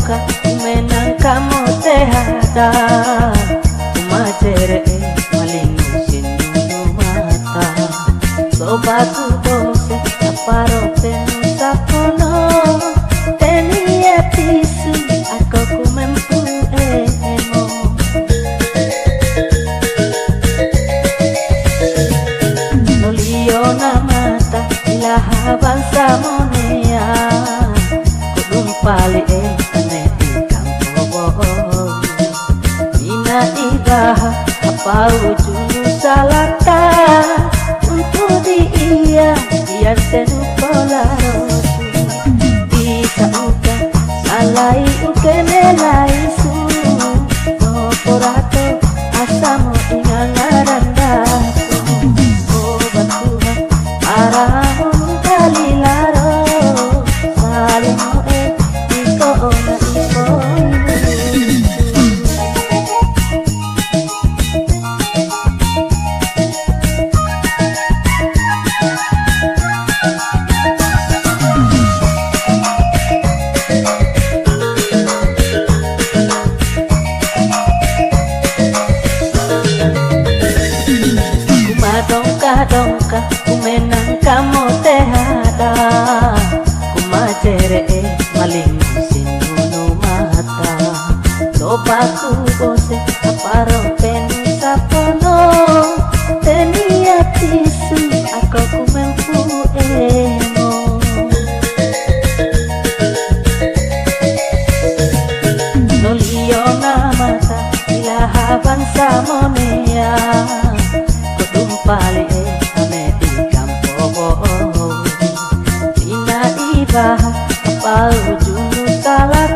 donka menang kamu tehada kumajere malingu sinu mata sobatu bose aparo penu sapono tenia tisu aku kumempu emo nolio namata ilaha bangsa monea pali ane di kampo ina ibaha apa ujung salata untuk dia senu kolaro bisa uka salai uke nelai su no porato asamo ingangaranda obat Tuhan aramu kalilaro salimo dongka kumenang kamu tehada kumajere malingu sinu mata lopaku bose aparo penu sapono tenia tisu aku kumempu emo nolio namata ilaha bangsa monea pali ane di kampo ina ibaha apa ujung salah